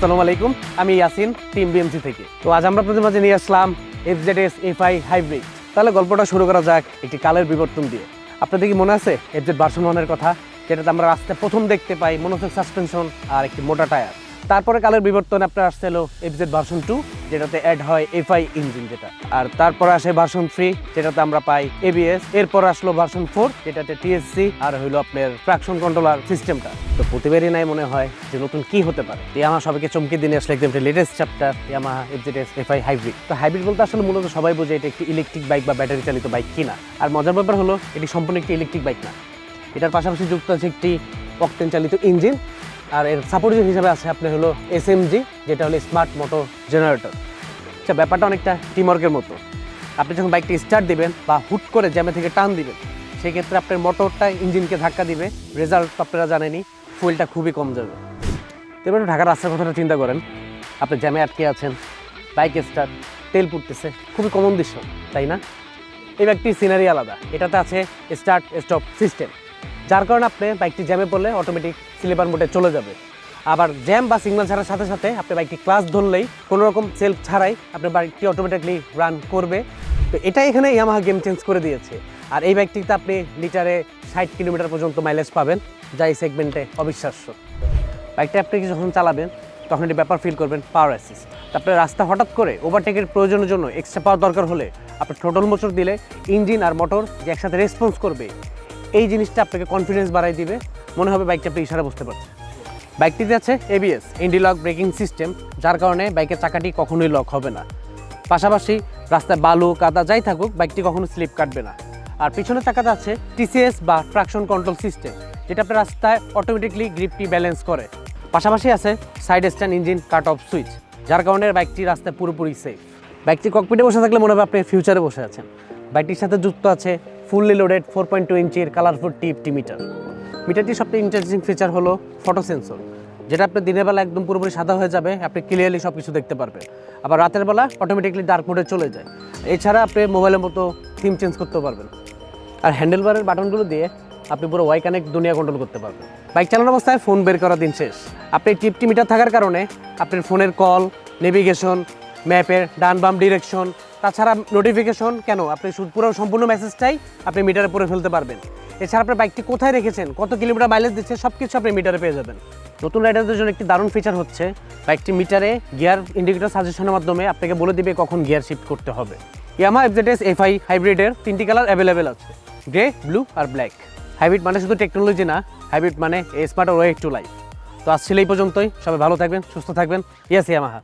আসসালামু আলাইকুম, আমি ইয়াসিন, টিম বিএমসি থেকে। তো আজ আমরা আপনাদের মাঝে নিয়ে আসলাম এফজেডএস এফআই হাইব্রিড। তাহলে গল্পটা শুরু করা যাক একটি কালের বিবর্তন দিয়ে। আপনাদের কি মনে আছে এফজেড ভার্সন 1 এর কথা, যেটাতে আমরা রাস্তায় প্রথম দেখতে পাই মনোসক সাসপেনশন আর একটি মোটা টায়ার। তারপরে কালের বিবর্তন আপনার আসছিল এফজেড ভার্সন 2, যেটাতে অ্যাড হয় এফআই ইঞ্জিন যেটা। আর তারপরে আসে ভার্সন 3, যেটাতে আমরা পাই এবিএস। এরপর আসলো ভার্সন 4, যেটাতে টিএসসি আর হইলো আপনার ট্রাকশন কন্ট্রোলার সিস্টেমটা। তো প্রতিবারই নাই মনে হয় যে নতুন কি হতে পারে। ইয়ামাহা সবাইকে চমকে দিনে আসলে একদম latest chapter Yamaha FZS FI hybrid. তো হাইব্রিড বলতে আসলে মূলত সবাই বোঝে এটা একটি ইলেকট্রিক বাইক বা ব্যাটারি চালিত বাইক কিনা। আর মজার ব্যাপার হলো এটি সম্পূর্ণ একটি ইলেকট্রিক বাইক না, এটার পাশাপাশি যুক্ত আছে একটি অকটেন চালিত ইঞ্জিন। আর এর সাপোর্টার হিসাবে আছে আপনার হলো এসএমজি, যেটা হলো স্মার্ট মোটর জেনারেটর। আচ্ছা, ব্যাপারটা অনেকটা টিমওয়ার্কের মতো। আপনি যখন বাইকটি স্টার্ট দিবেন বা হুট করে জ্যামে থেকে টান দিবেন, সেই ক্ষেত্রে আপনার মোটরটা ইঞ্জিনকে ধাক্কা দিবে। রেজাল্ট আপনারা জানেনি, ফুয়েলটা খুবই কম যাবে। এবার ঢাকার রাস্তার কথাটা চিন্তা করেন, আপনি জ্যামে আটকে আছেন, বাইক স্টার্ট, তেল পুড়তেছে, খুবই কমন দৃশ্য, তাই না? এই বাইকটির সিনারি আলাদা, এটাতে আছে স্টার্ট স্টপ সিস্টেম, যার কারণে আপনি বাইকটি জ্যামে পড়লে অটোমেটিক স্লিপার মোডে চলে যাবে। আবার জ্যাম বা সিগন্যাল ছাড়ার সাথে সাথে আপনি বাইকটি ক্লাচ ধরলেই কোনো রকম সেলফ ছাড়াই আপনার বাইকটি অটোমেটিকলি রান করবে। তো এটাই এখানে ইয়ামাহা গেম চেঞ্জ করে দিয়েছে। আর এই বাইকটিতে আপনি লিটারে 60 কিলোমিটার পর্যন্ত মাইলেজ পাবেন, যা এই সেগমেন্টে অবিশ্বাস্য। বাইকটা আপনি যখন চালাবেন তখন একটি ব্যাপার ফিল করবেন পাওয়ার অ্যাসিস্ট। তারপরে রাস্তা হঠাৎ করে ওভারটেকের প্রয়োজনের জন্য এক্সট্রা পাওয়ার দরকার হলে আপনি থ্রোটল মোচড় দিলে ইঞ্জিন আর মোটর যে একসাথে রেসপন্স করবে, এই জিনিসটা আপনাকে কনফিডেন্স বাড়াই দিবে। মনে হবে বাইকটা আপনি ইশারা বুঝতে পারছেন। বাইকটিতে আছে এবিএস ইন্ডিলক ব্রেকিং সিস্টেম, যার কারণে বাইকের চাকাটি কখনোই লক হবে না। পাশাপাশি রাস্তায় বালু কাদা যাই থাকুক, বাইকটি কখনো স্লিপ কাটবে না। আর পিছনের চাকাতে আছে টিসিএস বা ট্রাকশন কন্ট্রোল সিস্টেম, যেটা আপনার রাস্তায় অটোমেটিকলি গ্রিপটি ব্যালেন্স করে। পাশাপাশি আছে side stand engine cut off switch, যার কারণে বাইকটি রাস্তায় পুরোপুরি সেফ। বাইকটি ককপিটে বসে থাকলে মনে হবে আপনি ফিউচারে বসে আছেন। বাইকটির সাথে যুক্ত আছে ফুললি লোডেড 4.2 ইঞ্চির কালারফুল টিএফটি মিটার। মিটারটির সবথেকে ইন্টারেস্টিং ফিচার হলো ফটো সেন্সর, যেটা আপনি দিনের বেলা একদম পুরোপুরি সাদা হয়ে যাবে, আপনি ক্লিয়ারলি সব কিছু দেখতে পারবেন। আবার রাতের বেলা অটোমেটিকলি ডার্ক মোডে চলে যায়। এছাড়া আপনি মোবাইলের মতো থিম চেঞ্জ করতে পারবেন। আর হ্যান্ডেলবারের বাটনগুলো দিয়ে আপনি পুরো ওয়াই কানেক্ট দুনিয়া কন্ট্রোল করতে পারবেন। বাইক চালানোর অবস্থায় ফোন বের করার দিন শেষ। আপনি টিএফটি মিটার থাকার কারণে আপনার ফোনের কল, নেভিগেশন, ম্যাপের ডান বাম ডিরেকশন, তাছাড়া নোটিফিকেশন, কেন আপনি পুরো সম্পূর্ণ মেসেজটাই আপনি মিটারে পড়ে ফেলতে পারবেন। এছাড়া আপনার বাইকটি কোথায় রেখেছেন, কত কিলোমিটার মাইলেজ দিচ্ছে, সব কিছু আপনি মিটারে পেয়ে যাবেন। নতুন রাইডারদের জন্য একটি দারুণ ফিচার হচ্ছে বাইকটি মিটারে গিয়ার ইন্ডিকেটর সাজেশনের মাধ্যমে আপনাকে বলে দিবে কখন গিয়ার শিফট করতে হবে। ইয়ামাহা এফজেডএস এফআই হাইব্রিডের 3টি কালার অ্যাভেলেবেল আছে, গ্রে, ব্লু আর ব্ল্যাক। হাইব্রিড মানে শুধু টেকনোলজি না, হাইব্রিড মানে স্মার্ট ওয়ে টু লাইফ। তো আজ ছিল এই পর্যন্তই। সবাই ভালো থাকবেন, সুস্থ থাকবেন। ইয়াস ইয়ামাহা।